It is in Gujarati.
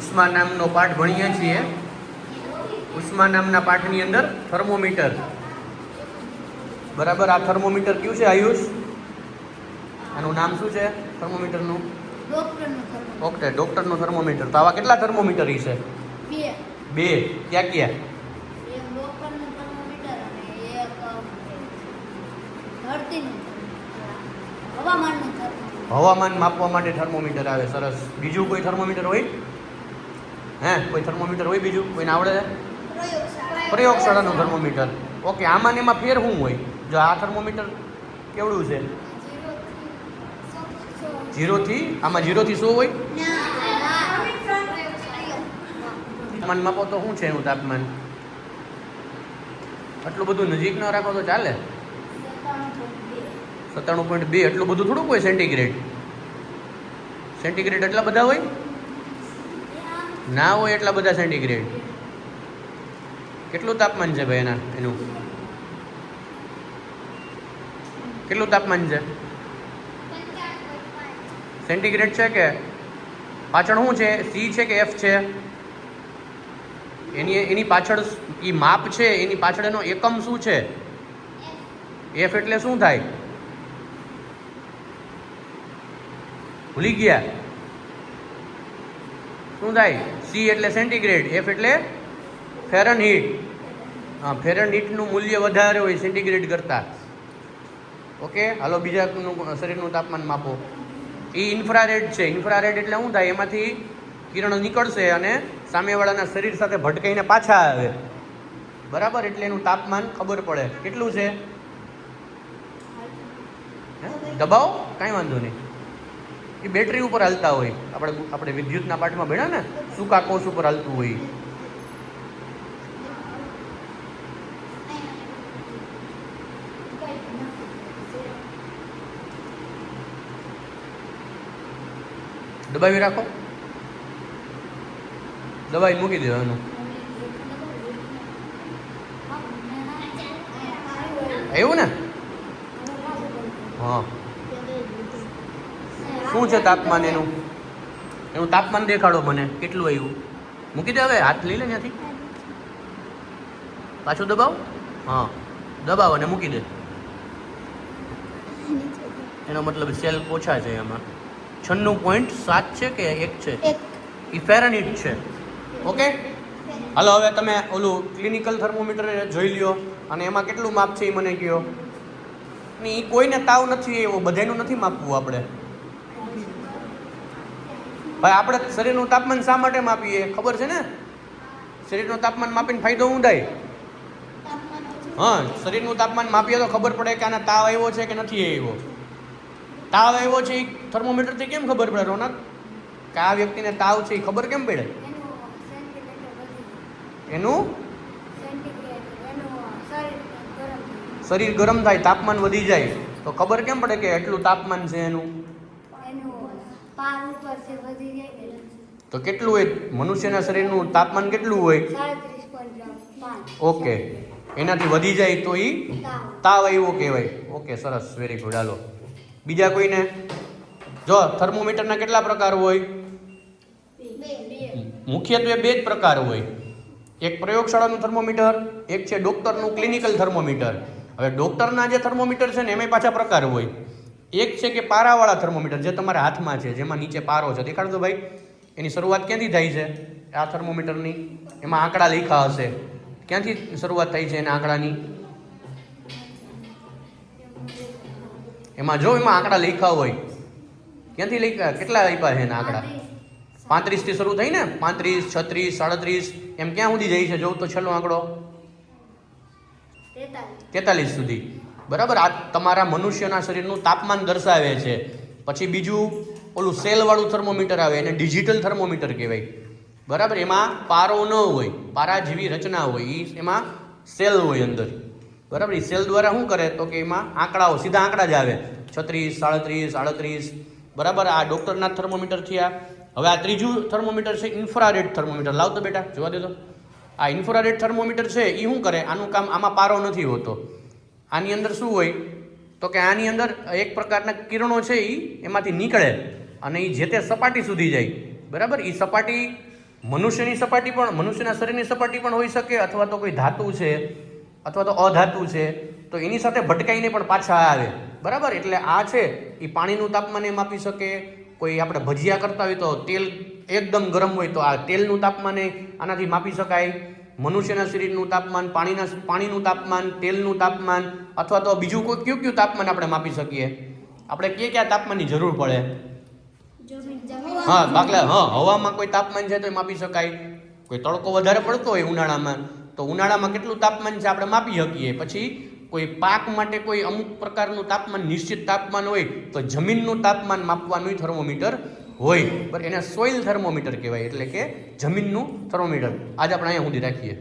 ઉષ્મા નામનો પાઠ ભણીએ છીએ. ઉષ્મા નામના પાઠની અંદર થર્મોમીટર, બરાબર. આ થર્મોમીટર કયું છે આયુષ? આનું નામ શું છે થર્મોમીટરનું? Okay, ડોક્ટરનું thermometer. તો આવા કેટલા થર્મોમીટર છે? બે. ક્યાં ક્યાં? હવામાન માપવા માટે થર્મોમીટર આવે. સરસ. બીજું કોઈ થર્મોમીટર હોય? કોઈ થર્મોમીટર હોય બીજું? કોઈને આવડે? પ્રયોગશાળાનું થર્મોમીટર. ઓકે, આમાં ને એમાં ફેર શું હોય? જો આ થર્મોમીટર કેવડું છે? 0 થી આમાં 0 થી 100 હોય. તાપમાન માપો તો શું છે એનું તાપમાન? આટલું બધું નજીક ન રાખો તો ચાલે. 97.2. એટલું બધું થોડુંક હોય સેન્ટીગ્રેડ. સેન્ટીગ્રેડ એટલા બધા હોય? ના હોય એટલા બધા સેન્ટીગ્રેડ. કેટલું તાપમાન છે ભાઈ એનું? કેટલું તાપમાન છે સેન્ટીગ્રેડ? છે કે પાછળ શું છે? સી છે કે એફ છે? એની પાછળ એ માપ છે, એની પાછળ એનો એકમ શું છે? એફ એટલે શું થાય? ભૂલી ગયા? શું થાય? સી એટલે સેન્ટીગ્રેડ, એફ એટલે ફેરનહીટ. હા, ફેરનહીટનું મૂલ્ય વધારે હોય સેન્ટીગ્રેડ કરતાં. ઓકે, હાલો બીજાનું શરીરનું તાપમાન માપો. એ ઇન્ફ્રારેડ છે. ઇન્ફ્રારેડ એટલે શું થાય? એમાંથી કિરણો નીકળશે અને સામેવાળાના શરીર સાથે ભટકાઈને પાછા આવે, બરાબર. એટલે એનું તાપમાન ખબર પડે. કેટલું છે? દબાવો, કાંઈ વાંધો નહીં. એ બેટરી ઉપર હાલતા હોય. આપણે વિદ્યુતના પાઠમાં ભણ્યા ને, સૂકા કોષ ઉપર હાલતું હોય. દબાવી રાખો, દબાવી મૂકી દેવાનું. એવું ને? હા. શું છે તાપમાન એનું? એનું તાપમાન દેખાડો મને. કેટલું આવ્યું? મૂકી દે હવે, હાથ લઈ લે ત્યાંથી. પાછું દબાવ. હા, દબાવ અને મૂકી દે. એનો મતલબ સેલ ઓછા છે એમાં. 96.7 છે કે 1 છે? એ ફેરનહીટ છે. ઓકે, હાલો હવે તમે ઓલું ક્લિનિકલ થર્મોમીટર જોઈ લ્યો અને એમાં કેટલું માપ છે એ મને કહો. ને એ કોઈને તાવ નથી એવો, બધાનું નથી માપવું આપણે. ભાઈ આપણે શરીરનું તાપમાન શા માટે માપીએ ખબર છે ને? શરીરનું તાપમાન માપીને ફાયદો શું થાય? હા, શરીરનું તાપમાન માપીએ તો ખબર પડે કે આને તાવ આવ્યો છે કે નથી આવ્યો. તાવ આવ્યો છે એ થર્મોમીટરથી કેમ ખબર પડે રોનક? કે આ વ્યક્તિને તાવ છે એ ખબર કેમ પડે? એનું શરીર ગરમ થાય, તાપમાન વધી જાય તો ખબર કેમ પડે કે એટલું તાપમાન છે એનું? તો કેટલું હોય મનુષ્યના શરીરનું તાપમાન? કેટલું હોય? 37.5. ઓકે, એનાથી વધી જાય તો એ તાવ આવ્યો કહેવાય. ઓકે, સરસ, વેરી ગુડ. હાલો બીજા કોઈને? જો થર્મોમીટરના કેટલા પ્રકાર હોય? મુખ્યત્વે 2 જ પ્રકાર હોય. એક પ્રયોગશાળાનું થર્મોમીટર, એક છે ડોક્ટરનું ક્લિનિકલ થર્મોમીટર. હવે ડોક્ટરના જે થર્મોમીટર છે ને એમાં પાછા પ્રકાર હોય. એક છે કે પારાવાળા થર્મોમીટર, જે તમારા હાથમાં છે, જેમાં નીચે પારો છે. દેખાડો ભાઈ, એની શરૂઆત ક્યાંથી થાય છે આ થર્મોમીટરની? એમાં આંકડા લખ્યા હશે. ક્યાંથી શરૂઆત થાય છે એના આંકડાની? એમાં જો એમાં આંકડા લખ્યા હોય, ક્યાંથી લખ્યા? કેટલા આપ્યા છે એના આંકડા? 35 થી શરૂ થઈ ને? 35, 36, 37 એમ ક્યાં સુધી જાય છે? જોઉં તો છેલ્લો આંકડો 43 સુધી, બરાબર. આ તમારા મનુષ્યના શરીરનું તાપમાન દર્શાવે છે. પછી બીજું ઓલું સેલવાળું થર્મોમીટર આવે, એને ડિજિટલ થર્મોમીટર કહેવાય, બરાબર. એમાં પારો ન હોય, પારા જેવી રચના હોય. એમાં સેલ હોય અંદર, બરાબર. એ સેલ દ્વારા શું કરે તો કે એમાં આંકડાઓ, સીધા આંકડા જ આવે. 36, 37, 38, બરાબર. આ ડોક્ટરના થર્મોમીટર થયા. હવે આ ત્રીજું થર્મોમીટર છે ઇન્ફ્રારેડ થર્મોમીટર. લાવ તો બેટા, જોવા દે તો. આ ઇન્ફ્રારેડ થર્મોમીટર છે એ શું કરે? આનું કામ, આમાં પારો નથી હોતો. આની અંદર શું હોય તો કે આની અંદર એક પ્રકારના કિરણો છે એ એમાંથી નીકળે અને એ જે તે સપાટી સુધી જાય, બરાબર. એ સપાટી મનુષ્યની સપાટી પણ, મનુષ્યના શરીરની સપાટી પણ હોઈ શકે, અથવા તો કોઈ ધાતુ છે અથવા તો અધાતુ છે, તો એની સાથે ભટકાઈને પણ પાછા આવે. બરાબર, એટલે આ છે એ પાણીનું તાપમાન એ માપી શકે. કોઈ આપણે ભજીયા કરતા હોય તો તેલ એકદમ ગરમ હોય તો આ તેલનું તાપમાન આનાથી માપી શકાય. મનુષ્યના શરીરનું તાપમાન, પાણીનું તાપમાન, તેલનું તાપમાન, અથવા તો બીજું કોઈ કયું તાપમાન આપણે માપી શકીએ? આપણે કયા તાપમાનની જરૂર પડે? હા, દાખલા હવામાં કોઈ તાપમાન છે તો એ માપી શકાય. કોઈ તડકો વધારે પડતો હોય ઉનાળામાં, તો ઉનાળામાં કેટલું તાપમાન છે આપણે માપી શકીએ. પછી કોઈ પાક માટે કોઈ અમુક પ્રકારનું તાપમાન, નિશ્ચિત તાપમાન હોય તો જમીનનું તાપમાન માપવાનું થર્મોમીટર હોય. બરાબર, એને સોઇલ થર્મોમીટર કહેવાય, એટલે કે જમીનનું થર્મોમીટર. આજે આપણે અહીંયા સુધી રાખીએ.